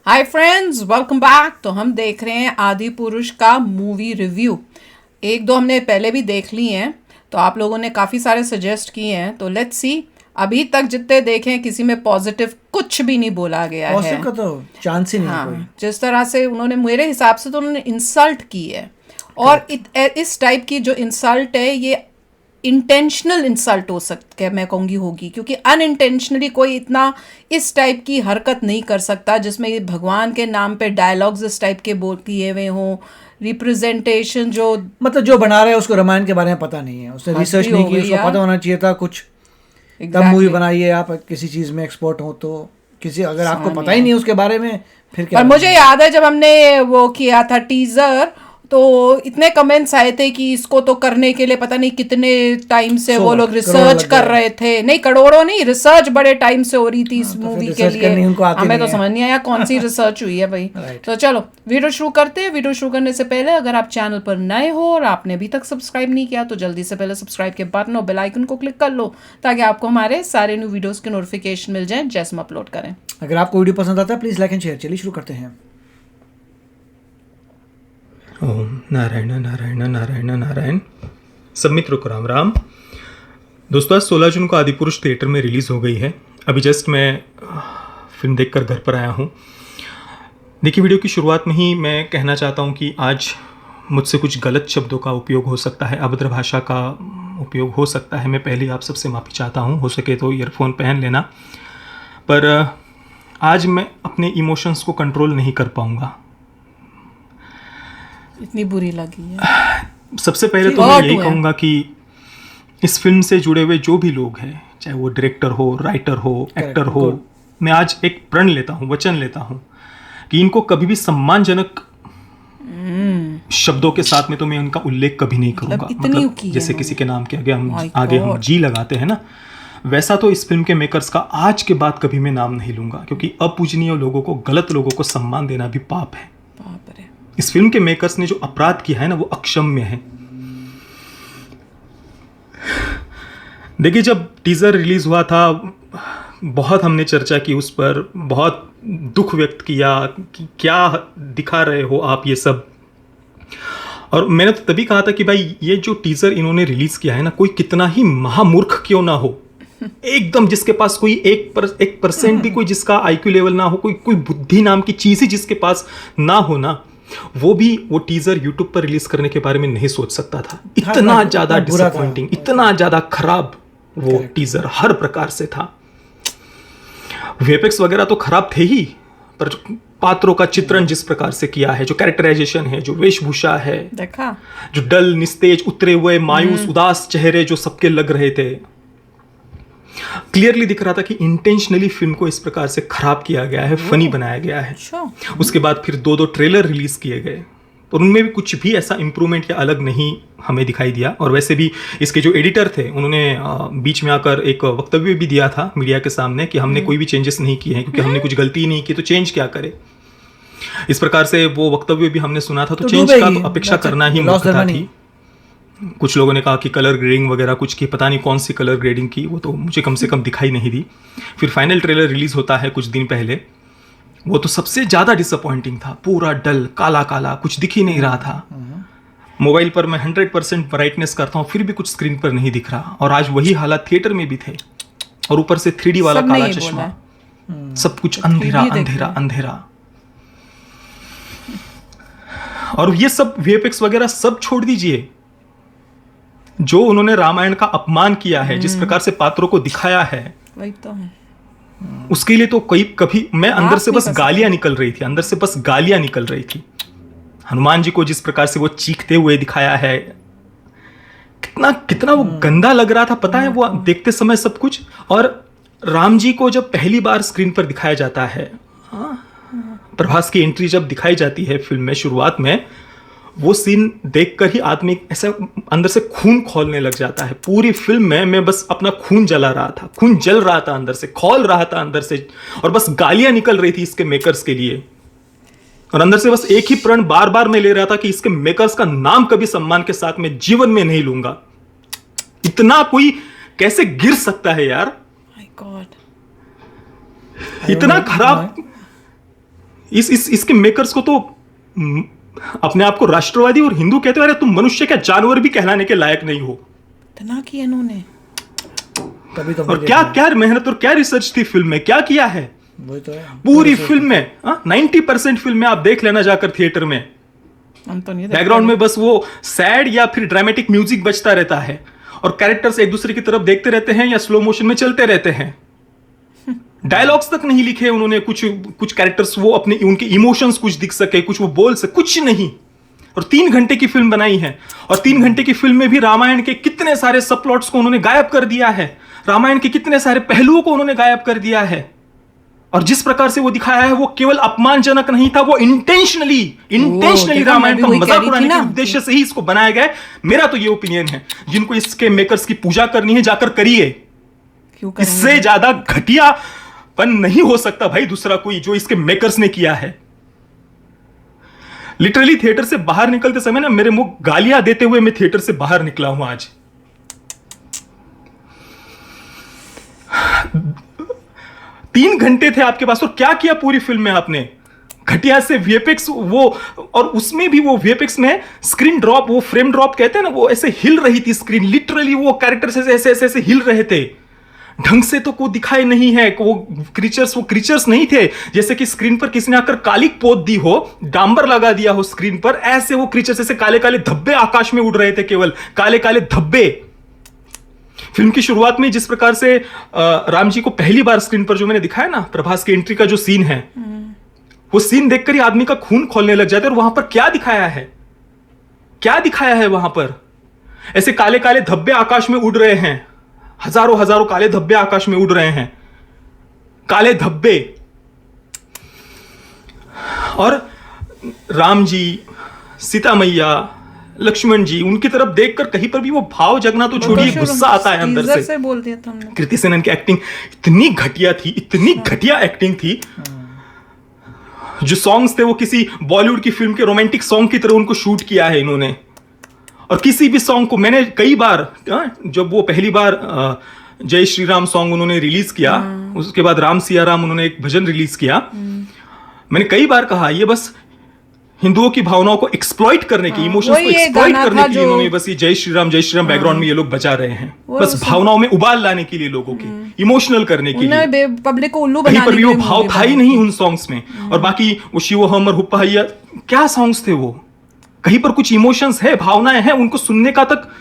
Hi friends, welcome back. तो हम देख रहे हैं आदि पुरुष का मूवी रिव्यू। एक दो हमने पहले भी देख ली हैं, तो आप लोगों ने काफ़ी सारे सजेस्ट किए हैं। तो लेट्स सी, अभी तक जितने देखे हैं किसी में पॉजिटिव कुछ भी नहीं बोला गया है। पॉजिटिव का तो चांस ही नहीं है कोई। हाँ, जिस तरह से उन्होंने, मेरे हिसाब से तो उन्होंने इंसल्ट की है। और इस टाइप की जो इंसल्ट है, ये इंटेंशनल इंसल्ट हो सकती है, मैं कहूँगी होगी, क्योंकि अनइंटेंशनली कोई इतना इस टाइप की हरकत नहीं कर सकता जिसमें ये भगवान के नाम पे डायलॉग्स इस टाइप के बोल किए हुए हों। रिप्रेजेंटेशन जो मतलब जो बना रहा है उसको रामायण के बारे में पता नहीं है, उसने रिसर्च नहीं की, उसको पता होना चाहिए था कुछ। तब मूवी बनाइए। आप किसी चीज में एक्सपर्ट हो तो किसी, अगर आपको पता ही नहीं है उसके बारे में फिर क्या। पर मुझे याद है जब हमने वो किया था टीजर, तो इतने कमेंट्स आए थे कि इसको तो करने के लिए पता नहीं कितने टाइम से वो लोग रिसर्च कर रहे थे। नहीं, करोड़ों नहीं, रिसर्च बड़े टाइम से हो रही थी इस मूवी के लिए। हमें तो समझ नहीं आया कौन सी रिसर्च हुई है भाई। तो चलो वीडियो शुरू करते हैं। वीडियो शुरू करने से पहले अगर आप चैनल पर नए हो और आपने अभी तक सब्सक्राइब नहीं किया तो जल्दी से पहले सब्सक्राइब के बटन और बेल आइकन को क्लिक कर लो, ताकि आपको हमारे सारे न्यू वीडियोस के नोटिफिकेशन मिल जाए जैसे हम अपलोड करें। अगर आपको वीडियो पसंद आता है प्लीज लाइक एंड शेयर। चलिए शुरू करते हैं। ओम नारायण नारायण नारायण नारायण। सब मित्रों को राम राम। दोस्तों, आज 16 जून को आदि पुरुष थिएटर में रिलीज़ हो गई है। अभी जस्ट मैं फिल्म देखकर घर पर आया हूँ। देखिए, वीडियो की शुरुआत में ही मैं कहना चाहता हूँ कि आज मुझसे कुछ गलत शब्दों का उपयोग हो सकता है, अभद्र भाषा का उपयोग हो सकता है। मैं पहले ही आप सबसे माफ़ी चाहता हूँ। हो सके तो ईयरफोन पहन लेना। पर आज मैं अपने इमोशंस को कंट्रोल नहीं कर पाऊँगा। इतनी बुरी लगी है। सबसे पहले तो मैं यही कहूँगा कि इस फिल्म से जुड़े हुए जो भी लोग हैं, चाहे वो डायरेक्टर हो, राइटर हो, एक्टर हो, मैं आज एक प्रण लेता हूँ, वचन लेता हूँ कि इनको कभी भी सम्मानजनक शब्दों के साथ में तो मैं उनका उल्लेख कभी नहीं करूँगा। मतलब जैसे किसी के नाम के आगे हम जी लगाते हैं ना, वैसा तो इस फिल्म के मेकर्स का आज के बाद कभी मैं नाम नहीं लूँगा, क्योंकि अपूजनीय लोगों को, गलत लोगों को सम्मान देना भी पाप है। इस फिल्म के मेकर्स ने जो अपराध किया है ना, वो अक्षम्य है। देखिए, जब टीजर रिलीज हुआ था बहुत हमने चर्चा की उस पर, बहुत दुख व्यक्त किया कि क्या दिखा रहे हो आप ये सब। और मैंने तो तभी कहा था कि भाई ये जो टीजर इन्होंने रिलीज किया है ना, कोई कितना ही महामूर्ख क्यों ना हो, एकदम जिसके पास कोई 1% भी कोई जिसका IQ लेवल ना हो, कोई बुद्धि नाम की चीज ही जिसके पास ना हो ना, वो टीजर यूट्यूब पर रिलीज करने के बारे में नहीं सोच सकता था। इतना ज्यादा डिसअपॉइंटिंग, इतना ज्यादा खराब वो टीजर हर प्रकार से था। VFX वगैरह तो खराब थे ही, पर पात्रों का चित्रण जिस प्रकार से किया है, जो कैरेक्टराइजेशन है, जो वेशभूषा है, देखा, जो डल, निस्तेज, उतरे हुए, मायूस, उदास चेहरे जो सबके लग रहे थे, क्लियरली दिख रहा था कि इंटेंशनली फिल्म को इस प्रकार से खराब किया गया है, फनी बनाया गया है। उसके बाद फिर 2 ट्रेलर रिलीज किए गए और उनमें भी कुछ भी ऐसा इंप्रूवमेंट या अलग नहीं हमें दिखाई दिया। और वैसे भी इसके जो एडिटर थे उन्होंने बीच में आकर एक वक्तव्य भी दिया था मीडिया के सामने कि हमने कोई भी चेंजेस नहीं किए हैं, क्योंकि हमने कुछ गलती नहीं की तो चेंज क्या करे। इस प्रकार से वो वक्तव्य भी हमने सुना था। तो चेंज का तो अपेक्षा करना ही मूर्खता थी। कुछ लोगों ने कहा कि कलर ग्रेडिंग वगैरह कुछ की, पता नहीं कौन सी कलर ग्रेडिंग की, वो तो मुझे कम से कम दिखाई नहीं दी। फिर फाइनल ट्रेलर रिलीज होता है कुछ दिन पहले, वो तो सबसे ज़्यादा डिसअपॉइंटिंग था। पूरा डल, काला काला, कुछ दिख ही नहीं रहा था। मोबाइल पर मैं 100% ब्राइटनेस करता हूँ, फिर भी कुछ स्क्रीन पर नहीं दिख रहा। और आज वही हालात थिएटर में भी थे, और ऊपर से 3D वाला काला चश्मा, सब कुछ अंधेरा अंधेरा अंधेरा। और ये सब VFX वगैरह सब छोड़ दीजिए, जो उन्होंने रामायण का अपमान किया है, जिस प्रकार से पात्रों को दिखाया है, वही तो है। उसके लिए तो कभी मैं अंदर से बस गालियां निकल रही थी, अंदर से बस गालियां निकल रही थी। हनुमान जी को जिस प्रकार से वो चीखते हुए दिखाया है, कितना वो गंदा लग रहा था, पता है वो देखते समय सब कुछ। और राम जी को जब पहली बार स्क्रीन पर दिखाया जाता है, प्रभास की एंट्री जब दिखाई जाती है फिल्म में शुरुआत में, वो सीन देखकर ही आदमी ऐसा अंदर से खून खौलने लग जाता है। पूरी फिल्म में मैं बस अपना खून जला रहा था, खून जल रहा था अंदर से, खौल रहा था अंदर से, और बस गालियां निकल रही थी इसके मेकर्स के लिए। और अंदर से बस एक ही प्रण बार बार मैं ले रहा था कि इसके मेकर्स का नाम कभी सम्मान के साथ में जीवन में नहीं लूंगा। इतना कोई कैसे गिर सकता है यार? माय गॉड, इतना खराब इसके मेकर्स को तो अपने आप को राष्ट्रवादी और हिंदू कहते हो, अरे तुम मनुष्य क्या जानवर भी कहलाने के लायक नहीं हो। इतना किया इन्होंने, तभी तो और क्या क्या मेहनत और क्या रिसर्च थी फिल्म में, क्या किया है वही तो है पूरी फिल्म में। 90% फिल्म में आप देख लेना जाकर थिएटर में, हम तो नहीं बैकग्राउंड में बस वो सैड या फिर ड्रामेटिक म्यूजिक बजता रहता है और कैरेक्टर्स एक दूसरे की तरफ देखते रहते हैं या स्लो मोशन में चलते रहते हैं। डायलॉग्स तक नहीं लिखे उन्होंने, कुछ कैरेक्टर्स वो अपने उनके इमोशंस कुछ दिख सके, कुछ वो बोल सके, कुछ नहीं। और 3 घंटे की फिल्म बनाई है और 3 घंटे की फिल्म में भी रामायण के कितने सारे सब प्लॉट्स को उन्होंने गायब कर दिया है, रामायण के कितने सारे पहलुओं को उन्होंने गायब कर दिया है। और जिस प्रकार से वो दिखाया है वो केवल अपमानजनक नहीं था, वो इंटेंशनली रामायण का मजाक उड़ाने के उद्देश्य से ही इसको बनाया गया है। मेरा तो ये ओपिनियन है, जिनको इसके मेकर्स की पूजा करनी है जाकर करिए, इससे ज्यादा घटियापन नहीं हो सकता भाई दूसरा कोई जो इसके मेकर्स ने किया है। लिटरली थिएटर से बाहर निकलते समय ना मेरे मुंह गालियां देते हुए मैं थिएटर से बाहर निकला हूं आज। 3 घंटे थे आपके पास और क्या किया पूरी फिल्म में आपने, घटिया से वीएफएक्स वो, और उसमें भी वो वीएफएक्स में स्क्रीन ड्रॉप, वो फ्रेम ड्रॉप कहते हैं ना, वो ऐसे हिल रही थी स्क्रीन, लिटरली वो कैरेक्टर्स ऐसे हिल रहे थे, ढंग से तो कोई दिखाई नहीं है। वो क्रीचर्स नहीं थे जैसे कि स्क्रीन पर किसी ने आकर कालिक पोत दी हो, डांबर लगा दिया हो स्क्रीन पर, ऐसे वो क्रीचर्स ऐसे काले काले धब्बे आकाश में उड़ रहे थे, केवल काले काले धब्बे। फिल्म की शुरुआत में जिस प्रकार से राम जी को पहली बार स्क्रीन पर जो मैंने दिखाया ना, प्रभास की एंट्री का जो सीन है, वो सीन देखकर ही आदमी का खून खौलने लग जाता है। और वहां पर क्या दिखाया है वहां पर, ऐसे काले काले धब्बे आकाश में उड़ रहे हैं, हजारों काले धब्बे आकाश में उड़ रहे हैं, काले धब्बे। और राम जी, सीता मैया, लक्ष्मण जी, उनकी तरफ देखकर कहीं पर भी वो भाव जगना तो छोड़िए, गुस्सा आता है अंदर से। बोल दिया था हमने। कृति सेनन की एक्टिंग इतनी घटिया थी, इतनी घटिया एक्टिंग थी। जो सॉन्ग्स थे वो किसी बॉलीवुड की फिल्म के रोमांटिक सॉन्ग की तरह उनको शूट किया है इन्होंने। और किसी भी सॉन्ग को मैंने कई बार, जब वो पहली बार जय श्री राम सॉन्ग उन्होंने रिलीज किया, उसके बाद राम सिया राम उन्होंने एक भजन रिलीज किया, मैंने कई बार कहा ये बस हिंदुओं की भावनाओं को एक्सप्लॉइट करने की, इमोशंस को एक्सप्लॉइट करने के लिए इन्होंने बस ये जय श्री राम बैकग्राउंड में ये लोग बचा रहे हैं, बस भावनाओं में उबाल लाने के लिए, लोगों की इमोशनल करने के लिए, पब्लिक को उल्लू बनाने के लिए। वो भाव था ही नहीं उन सॉन्ग्स में। और बाकी वो शिव हम और हुप्पा हैया, क्या सॉन्ग्स थे वो, कहीं पर कुछ इमोशंस है, भावनाएं हैं, उनको सुनने का तक।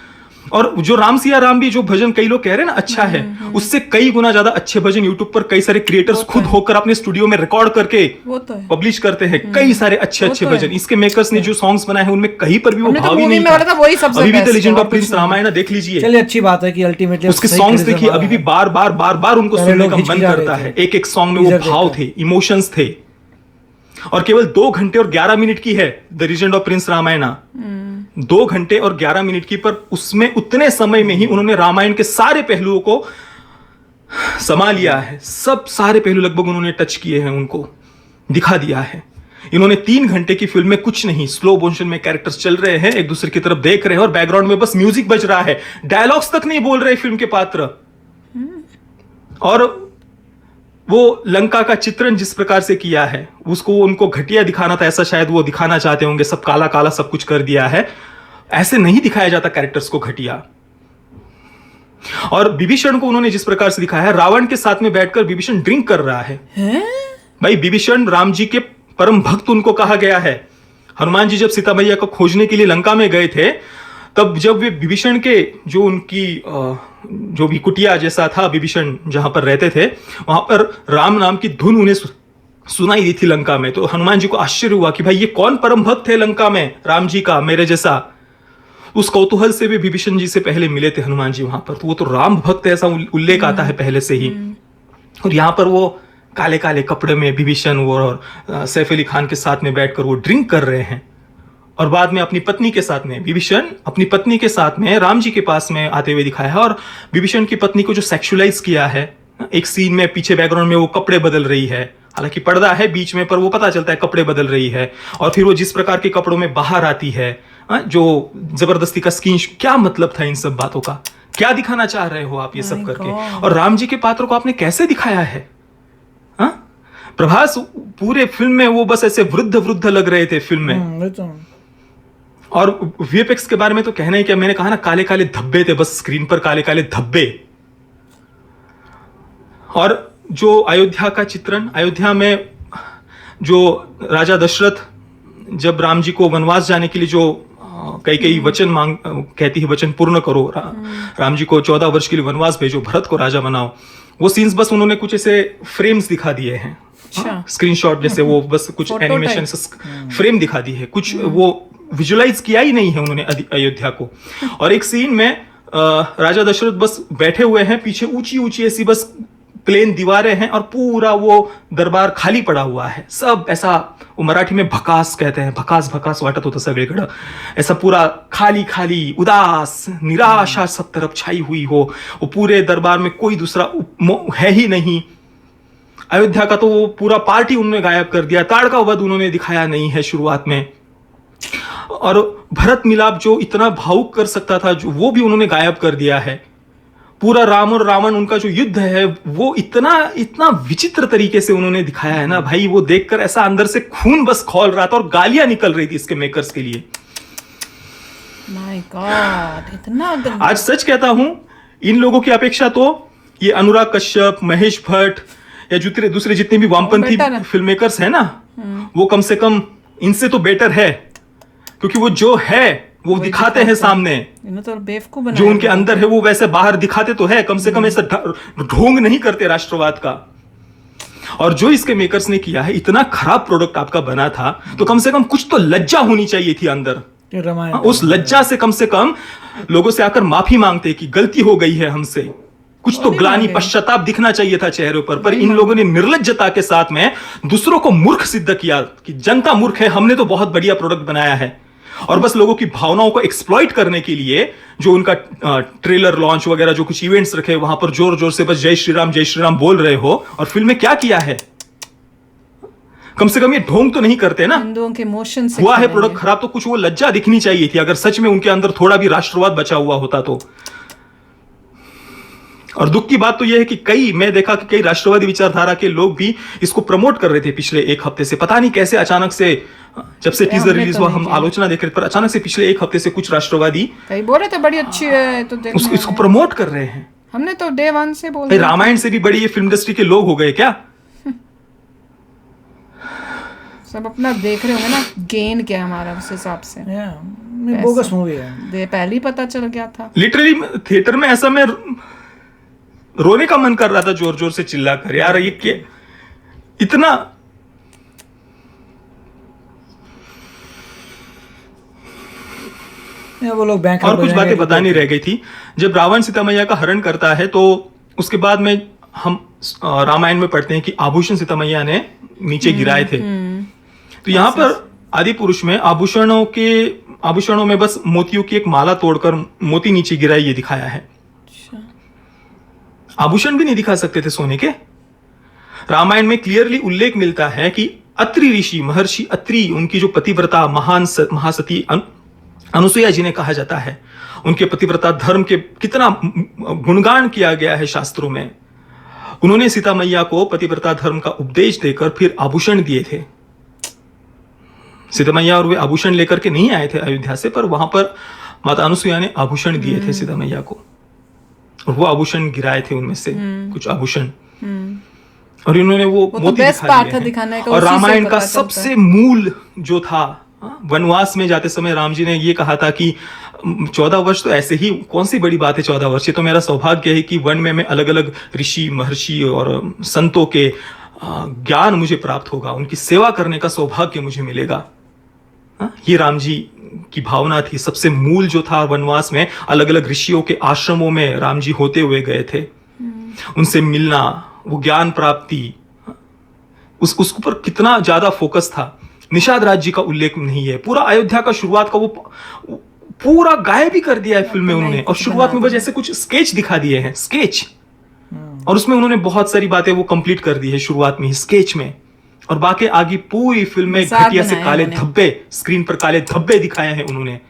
और जो राम सिया राम भी जो भजन कई लोग कह रहे हैं ना अच्छा है, उससे कई गुना ज्यादा अच्छे भजन यूट्यूब पर कई सारे क्रिएटर्स खुद होकर अपने स्टूडियो में रिकॉर्ड करके पब्लिश करते हैं, कई सारे अच्छे भजन। इसके मेकर्स ने जो सॉन्ग्स बनाए हैं उनमें कहीं पर भी वो भाव ही नहीं था। अभी भी तो लेजेंड ऑफ प्रिंस रामायण देख लीजिए, चलिए अच्छी बात है कि अल्टीमेटली उसके सॉन्ग्स देखिए, अभी भी बार बार उनको सुनने का मन करता है। एक सॉन्ग में वो भाव थे, इमोशंस थे। और केवल 2 घंटे और 11 मिनट की है the legend of Prince Ramayana, 2 घंटे और 11 मिनट की, पर उसमें उतने समय में ही उन्होंने रामायण के सारे पहलुओं को समा लिया है। सब सारे पहलू लगभग उन्होंने टच किए हैं, उनको दिखा दिया है। इन्होंने 3 घंटे की फिल्म में कुछ नहीं, स्लो मोशन में कैरेक्टर्स चल रहे हैं, एक दूसरे की तरफ देख रहे हैं और बैकग्राउंड में बस म्यूजिक बज रहा है, डायलॉग्स तक नहीं बोल रहे फिल्म के पात्र। और वो लंका का चित्रण जिस प्रकार से किया है, उसको उनको घटिया दिखाना था, ऐसा शायद वो दिखाना चाहते होंगे, सब काला काला सब कुछ कर दिया है। ऐसे नहीं दिखाया जाता कैरेक्टर्स को घटिया। और विभीषण को उन्होंने जिस प्रकार से दिखाया है, रावण के साथ में बैठकर विभीषण ड्रिंक कर रहा है। भाई विभीषण राम जी के परम भक्त उनको कहा गया है। हनुमान जी जब सीता मैया को खोजने के लिए लंका में गए थे, तब जब वे विभीषण के जो उनकी जो भी कुटिया जैसा था विभीषण जहां पर रहते थे, वहां पर राम नाम की धुन उन्हें सुनाई दी थी लंका में। तो हनुमान जी को आश्चर्य हुआ कि भाई ये कौन परम भक्त है लंका में राम जी का, मेरे जैसा। उस कौतूहल से भी विभीषण जी से पहले मिले थे हनुमान जी वहां पर, तो वो तो राम भक्त ऐसा उल्लेख आता है पहले से ही। और यहाँ पर वो काले काले कपड़े में विभीषण और सैफ अली खान के साथ में बैठकर वो ड्रिंक कर रहे हैं। और बाद में अपनी पत्नी के साथ में, विभीषण अपनी पत्नी के साथ में राम जी के पास में आते हुए दिखाया है। और विभीषण की पत्नी को जो सेक्सुअलाइज किया है, एक सीन में पीछे बैकग्राउंड में वो कपड़े बदल रही है, हालांकि पर्दा है बीच में, पर वो पता चलता है कपड़े बदल रही है। और फिर वो जिस प्रकार के कपड़ों में बाहर आती है, जो जबरदस्ती का स्किन, क्या मतलब था इन सब बातों का, क्या दिखाना चाह रहे हो आप ये सब करके। और राम जी के पात्र को आपने कैसे दिखाया है, प्रभास पूरे फिल्म में वो बस ऐसे वृद्ध वृद्ध लग रहे थे फिल्म में। तो और वीएफएक्स के बारे में तो कहना ही क्या, मैंने कहा ना, काले काले धब्बे थे बस स्क्रीन पर, काले काले धब्बे। और जो अयोध्या का चित्रण, अयोध्या में जो राजा दशरथ जब राम जी को वनवास जाने के लिए जो कई वचन कहती है, वचन पूर्ण करो, राम जी को 14 वर्ष के लिए वनवास भेजो, भरत को राजा बनाओ, वो सीन्स बस उन्होंने कुछ ऐसे फ्रेम्स दिखा दिए हैं, स्क्रीनशॉट जैसे, वो बस कुछ एनिमेशन फ्रेम दिखा दी है, कुछ वो विजुलाइज किया ही नहीं है उन्होंने अयोध्या को। और एक सीन में राजा दशरथ बस बैठे हुए हैं, पीछे ऊंची ऊंची ऐसी बस प्लेन दीवारें हैं और पूरा वो दरबार खाली पड़ा हुआ है, सब ऐसा, वो मराठी में भकास कहते हैं, भकास भकास वाटत होता सगळीकडे, ऐसा पूरा खाली खाली, उदास, निराशा सब तरफ छाई हुई हो, वो पूरे दरबार में कोई दूसरा है ही नहीं। अयोध्या का तो वो पूरा पार्टी उन्होंने गायब कर दिया, ताड़का वध उन्होंने दिखाया नहीं है शुरुआत में। और भरत मिलाप जो इतना भावुक कर सकता था, जो वो भी उन्होंने गायब कर दिया है। पूरा राम और रावण उनका जो युद्ध है वो इतना इतना विचित्र तरीके से उन्होंने दिखाया है ना भाई, वो देखकर ऐसा अंदर से खून बस खौल रहा था और गालियां निकल रही थी इसके मेकर्स के लिए। माय गॉड, इतना आज सच कहता हूं, इन लोगों की अपेक्षा तो ये अनुराग कश्यप, महेश भट्ट या दूसरे जितने भी वामपंथी फिल्म मेकर्स है ना, वो कम से कम इनसे तो बेटर है, क्योंकि वो जो है वो दिखाते हैं सामने, तो बेवकूफ जो उनके अंदर है वो वैसे बाहर दिखाते तो है, कम से कम ऐसा ढोंग नहीं करते राष्ट्रवाद का। और जो इसके मेकर्स ने किया है, इतना खराब प्रोडक्ट आपका बना था, तो कम से कम कुछ तो लज्जा होनी चाहिए थी अंदर। उस लज्जा से कम लोगों से आकर माफी मांगते कि गलती हो गई है हमसे, कुछ तो ग्लानि पश्चाताप दिखना चाहिए था चेहरे पर इन लोगों ने निर्लज्जता के साथ में दूसरों को मूर्ख सिद्ध किया कि जनता मूर्ख है, हमने तो बहुत बढ़िया प्रोडक्ट बनाया है। और बस लोगों की भावनाओं को एक्सप्लॉइट करने के लिए जो उनका ट्रेलर लॉन्च वगैरह जो कुछ इवेंट्स रखे, वहां पर जोर जोर से बस जय श्री राम बोल रहे हो, और फिल्म में क्या किया है, कम से कम ये ढोंग तो नहीं करते ना। हिंदुओं के इमोशन से हुआ है प्रोडक्ट खराब, तो कुछ वो लज्जा दिखनी चाहिए थी, अगर सच में उनके अंदर थोड़ा भी राष्ट्रवाद बचा हुआ होता तो। और दुख की बात तो यह है कि मैं देखा कि कई राष्ट्रवादी विचारधारा के लोग भी इसको प्रमोट कर रहे थे पिछले एक हफ्ते से, पता नहीं कैसे अचानक से, जब से टीजर रिलीज हुआ हम आलोचना देख रहे थे, पर अचानक से पिछले एक हफ्ते से कुछ राष्ट्रवादी कई बोल रहे थे बड़ी अच्छी है, तो इसको प्रमोट कर रहे हैं। हमने तो डे वन से बोल दिया, रामायण से भी बड़ी ये फिल्म इंडस्ट्री के लोग हो गए क्या? सब अपना देख रहे होंगे ना, गेन क्या हमारा उस हिसाब से। बोगस मूवी है, पहले ही पता चल गया था। लिटरली थिएटर में ऐसा मैं रोने का मन कर रहा था, जोर जोर से चिल्ला कर, यार ये क्या इतना। वो लोग बैंक और कुछ बातें बतानी रह गई थी। जब रावण सीता मैया का हरण करता है, तो उसके बाद में हम रामायण में पढ़ते हैं कि आभूषण सीता मैया ने नीचे गिराए थे। तो यहाँ पर आदि पुरुष में आभूषणों में बस मोतियों की एक माला तोड़कर मोती नीचे गिराई, ये दिखाया है। आभूषण भी नहीं दिखा सकते थे सोने के। रामायण में क्लियरली उल्लेख मिलता है कि अत्रि ऋषि, महर्षि अत्रि, उनकी जो पतिव्रता महासती अनुसुईया जी ने कहा जाता है, उनके पतिव्रता धर्म के कितना गुणगान किया गया है शास्त्रों में। उन्होंने सीता मैया को पतिव्रता धर्म का उपदेश देकर फिर आभूषण दिए थे। सीता मैया और वे आभूषण लेकर के नहीं आए थे अयोध्या से, पर वहां पर माता अनुसुईया ने आभूषण दिए थे सीता मैया को, और वो आभूषण गिराए थे उनमें से कुछ आभूषण, और इन्होंने वो मोती दिखा दिए। और रामायण का सबसे मूल जो था, वनवास में जाते समय राम जी ने ये कहा था कि 14 वर्ष तो ऐसे ही, कौन सी बड़ी बात है 14 वर्ष, ये तो मेरा सौभाग्य है कि वन में मैं अलग अलग ऋषि महर्षि और संतों के ज्ञान मुझे प्राप्त होगा, उनकी सेवा करने का सौभाग्य मुझे मिलेगा। ये राम जी की भावना थी। सबसे मूल जो था वनवास में, अलग अलग ऋषियों के आश्रमों में राम जी होते हुए गए थे, उनसे मिलना, वो ज्ञान प्राप्ति, उस पर कितना ज्यादा फोकस था। निषाद राज जी का उल्लेख नहीं है। पूरा अयोध्या का शुरुआत का वो पूरा गायब ही कर दिया है फिल्म में उन्होंने, और शुरुआत में बस ऐसे कुछ स्केच दिखा दिए हैं, स्केच, और उसमें उन्होंने बहुत सारी बातें वो कंप्लीट कर दी है शुरुआत में ही स्केच में, और बाकी आगे पूरी फिल्म में घटिया से काले धब्बे, स्क्रीन पर काले धब्बे दिखाए हैं उन्होंने।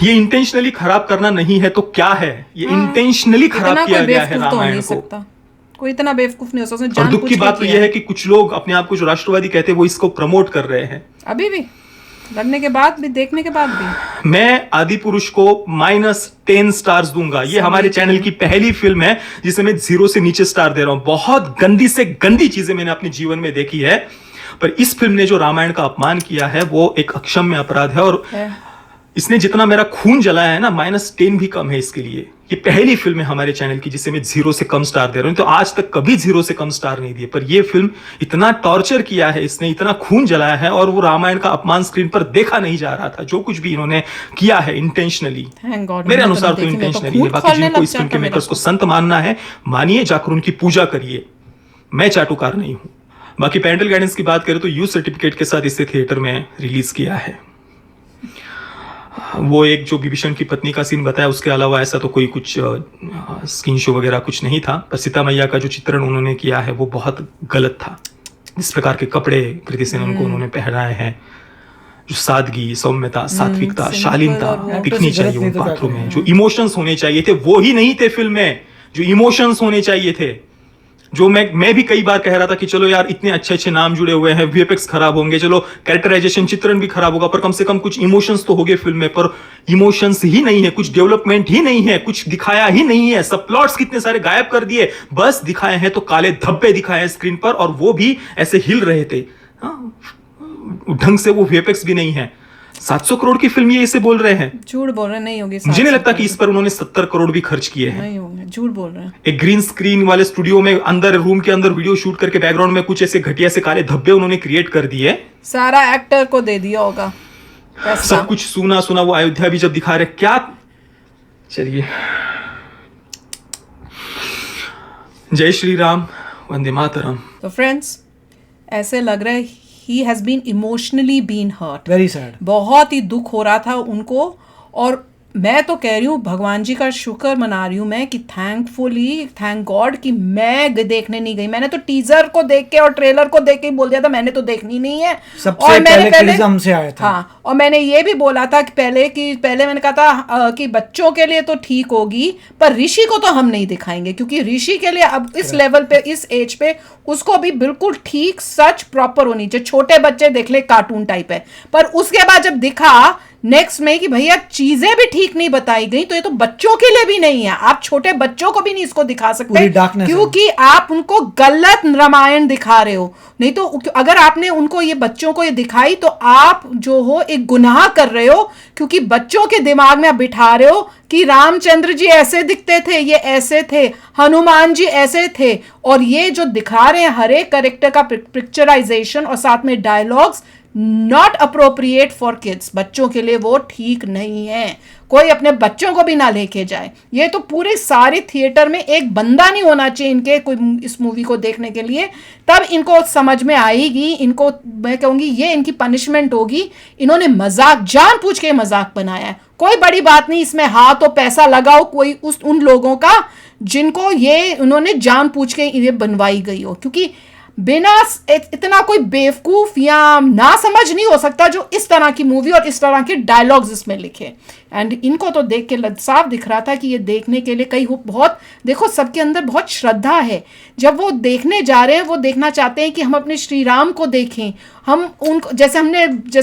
ये इंटेंशनली खराब करना नहीं है तो क्या है? ये इंटेंशनली खराब किया गया है रामायण को। कोई इतना बेवकूफ नहीं हो सकता, और जान दुख की बात तो यह है कि कुछ लोग अपने आप को जो राष्ट्रवादी कहते हैं वो इसको प्रमोट कर रहे हैं अभी भी, लगने के बाद भी, देखने के बाद भी। मैं आदि पुरुष को -10 स्टार्स दूंगा। ये हमारे चैनल की पहली फिल्म है जिसे मैं 0 से नीचे स्टार दे रहा हूं। बहुत गंदी से गंदी चीजें मैंने अपने जीवन में देखी है, पर इस फिल्म ने जो रामायण का अपमान किया है वो एक अक्षम्य अपराध है। और इसने जितना मेरा खून जलाया है ना, -10 भी कम है इसके लिए। ये पहली फिल्म है हमारे चैनल की जिसे मैं 0 से कम स्टार दे रहा हूं। तो आज तक कभी 0 से कम स्टार नहीं दिए, पर यह फिल्म इतना टॉर्चर किया है, इसने इतना खून जलाया है, और वो रामायण का अपमान स्क्रीन पर देखा नहीं जा रहा था। जो कुछ भी इन्होंने किया है इंटेंशनली, मेरे अनुसार तो इंटेंशनली है। बाकी जिनको इस फिल्म के मेकर्स को संत मानना है, मानिए, जाकर उनकी पूजा करिए। मैं चाटुकार नहीं हूं। बाकी पेरेंटल गाइडेंस की बात करें तो यू सर्टिफिकेट के साथ इसे थिएटर में रिलीज किया है। वो एक जो विभीषण की पत्नी का सीन बताया, उसके अलावा ऐसा तो कोई कुछ स्किन शो वगैरह कुछ नहीं था। पर सीता मैया का जो चित्रण उन्होंने किया है वो बहुत गलत था। जिस प्रकार के कपड़े कृति सेनन को उन्होंने पहनाए हैं, जो सादगी, सौम्यता, सात्विकता, शालीनता दिखनी चाहिए उन पात्रों में, जो इमोशंस होने चाहिए थे वो ही नहीं थे फिल्म में। जो इमोशंस होने चाहिए थे, जो मैं भी कई बार कह रहा था कि चलो यार इतने अच्छे अच्छे नाम जुड़े हुए हैं, वीएफएक्स खराब होंगे, चलो कैरेक्टराइजेशन, चित्रण भी खराब होगा, पर कम से कम कुछ इमोशंस तो हो गए फिल्म में। पर इमोशंस ही नहीं है, कुछ डेवलपमेंट ही नहीं है, कुछ दिखाया ही नहीं है। सब प्लॉट्स कितने सारे गायब कर दिए, बस दिखाए हैं तो काले धब्बे दिखाए हैं स्क्रीन पर, और वो भी ऐसे हिल रहे थे। ढंग से वो वीएफएक्स भी नहीं है। 700 करोड़ की फिल्म ये इसे बोल रहे हैं, झूठ बोल रहे हैं। नहीं होगी, मुझे नहीं लगता कि इस पर उन्होंने 70 करोड़ भी खर्च किए हैं। नहीं होंगे, झूठ बोल रहे हैं। एक ग्रीन स्क्रीन वाले स्टूडियो में अंदर, रूम के अंदर वीडियो शूट करके बैकग्राउंड में कुछ ऐसे घटिया से काले धब्बे उन्होंने क्रिएट कर दिए। सारा एक्टर को दे दिया होगा पैसा। सब कुछ सुना सुना। वो अयोध्या भी जब दिखा रहे, क्या, चलिए, जय श्री राम, वंदे मातरम। तो फ्रेंड्स, ऐसे लग रहा है he has been emotionally been hurt. Very sad. बहुत ही दुख हो रहा था उनको। और मैं तो कह रही हूँ, भगवान जी का शुक्र मना रही हूँ मैं कि थैंक गॉड कि मैं देखने नहीं गई। मैंने तो टीजर को देख के और ट्रेलर को देख के ही बोल दिया था मैंने तो देखनी नहीं है। सबसे पहले क्रिटिसिज्म से आया था। हाँ, और मैंने ये भी बोला था कि पहले मैंने कहा था कि बच्चों के लिए तो ठीक होगी, पर ऋषि को तो हम नहीं दिखाएंगे, क्योंकि ऋषि के लिए अब इस लेवल पे, इस एज पे उसको भी बिल्कुल ठीक सच प्रॉपर होनी चाहिए। छोटे बच्चे देख ले, कार्टून टाइप है। पर उसके बाद जब दिखा नेक्स्ट में कि भैया चीजें भी ठीक नहीं बताई गई, तो ये तो बच्चों के लिए भी नहीं है। आप छोटे बच्चों को भी नहीं इसको दिखा सकते, क्योंकि आप उनको गलत रामायण दिखा रहे हो। नहीं तो अगर आपने उनको ये बच्चों को ये दिखाई तो आप जो हो एक गुनाह कर रहे हो, क्योंकि बच्चों के दिमाग में आप बिठा रहे हो कि रामचंद्र जी ऐसे दिखते थे, ये ऐसे थे, हनुमान जी ऐसे थे। और ये जो दिखा रहे हैं हर एक कैरेक्टर का पिक्चराइजेशन और साथ में dialogues, not appropriate for kids. बच्चों के लिए वो ठीक नहीं है। कोई अपने बच्चों को भी ना लेके जाए। ये तो पूरे सारे थिएटर में एक बंदा नहीं होना चाहिए इनके, कोई इस मूवी को देखने के लिए, तब इनको समझ में आएगी। इनको मैं कहूँगी ये इनकी पनिशमेंट होगी। इन्होंने मजाक, जानबूझ के मजाक बनाया है। कोई बड़ी बात नहीं इसमें, हाथ तो पैसा लगाओ कोई उन लोगों का जिनको ये उन्होंने जानबूझ के ये बनवाई गई हो, क्योंकि बिना इतना कोई बेवकूफ या ना समझ नहीं हो सकता जो इस तरह की मूवी और इस तरह के डायलॉग्स इसमें लिखे। एंड इनको तो देख के साफ दिख रहा था कि ये देखने के लिए कई बहुत, देखो सबके अंदर बहुत श्रद्धा है। जब वो देखने जा रहे हैं, वो देखना चाहते हैं कि हम अपने श्री राम को देखें। हम उनको जैसे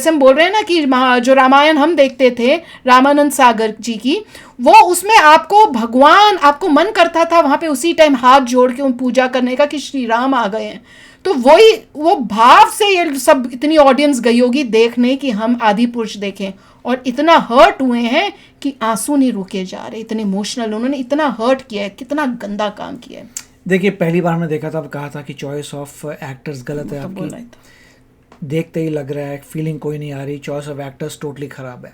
हम बोल रहे हैं ना कि जो रामायण हम देखते थे रामानंद सागर जी की, वो उसमें आपको भगवान, आपको मन करता था वहां पे उसी टाइम हाथ जोड़ के पूजा करने का कि श्री राम आ गए हैं। तो वो भाव से ये सब इतनी ऑडियंस गई होगी देखने कि हम आदि पुरुष देखें, और इतना हर्ट हुए हैं कि आंसू नहीं रुके जा रहे। इतने इमोशनल उन्होंने इतना हर्ट किया है, कितना गंदा काम किया है। देखिए, पहली बार मैं देखा था, कहा था कि चॉइस ऑफ एक्टर्स गलत है आपकी। देखते ही लग रहा है, फीलिंग कोई नहीं आ रही, चॉइस ऑफ एक्टर्स टोटली खराब है।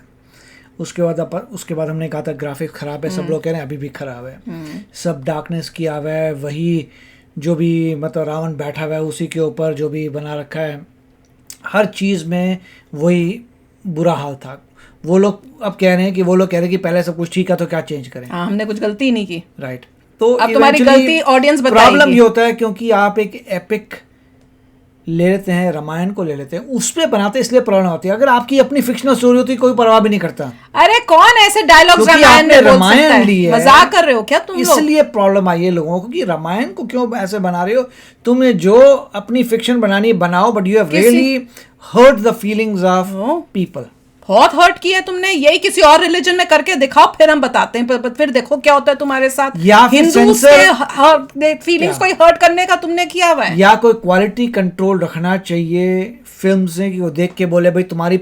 उसके बाद हमने कहा था ग्राफिक्स खराब है, सब लोग कह रहे हैं अभी भी खराब है। सब डार्कनेस किया हुआ है, वही जो भी मतलब रावण बैठा हुआ है उसी के ऊपर जो भी बना रखा है, हर चीज़ में वही बुरा हाल था। वो लोग अब कह रहे हैं कि पहले सब कुछ ठीक है तो क्या चेंज करें। हमने कुछ गलती नहीं की, राइट। तो अब तुम्हारी गलती ऑडियंस बताएगी। प्रॉब्लम ये होता है क्योंकि आप एक एपिक ले लेते हैं, रामायण को ले लेते हैं, उस पे बनाते इसलिए प्रॉब्लम होती है। अगर आपकी अपनी फिक्शनल स्टोरी होती कोई परवाह भी नहीं करता। अरे कौन ऐसे डायलॉग्स क्योंकि रामायण आपने में बोल रामायण सकता ली है? है, मजाक कर रहे हो क्या तुम लोग? इसलिए प्रॉब्लम आई है लोगों को कि रामायण को क्यों ऐसे बना रहे हो। तुम्हें जो अपनी फिक्शन बनानी है बनाओ, but you have really hurt the feelings of people. बहुत हर्ट किया है तुमने। यही किसी और रिलीजन में करके दिखाओ, फिर हम बताते हैं। फिर देखो क्या होता है तुम्हारे साथ। या फिर हिंदू सेंसर के फीलिंग्स को हर्ट करने का तुमने किया हुआ है। या कोई क्वालिटी कंट्रोल रखना चाहिए फिल्म से कि वो देख के बोले भाई तुम्हारी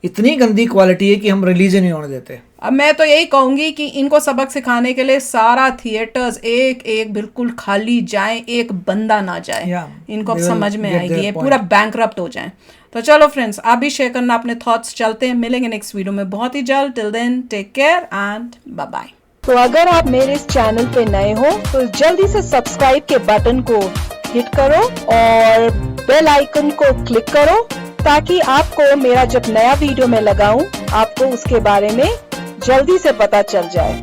इतनी गंदी क्वालिटी है कि हम रिलीज नहीं होने देते। अब मैं तो यही कहूंगी कि इनको सबक सिखाने के लिए सारा थिएटर्स एक एक बिल्कुल खाली जाए, एक बंदा ना जाए। इनको अब समझ में आएगी, ये पूरा बैंकरप्ट हो जाए। तो चलो फ्रेंड्स, आप भी शेयर करना अपने थॉट्स। चलते हैं, मिलेंगे नेक्स्ट वीडियो में बहुत ही जल्द। Till then take care and bye bye. तो अगर आप मेरे इस चैनल पे नए हो तो जल्दी से सब्सक्राइब के बटन को हिट करो और बेल आइकन को क्लिक करो, ताकि आपको मेरा जब नया वीडियो मैं लगाऊं आपको उसके बारे में जल्दी से पता चल जाए।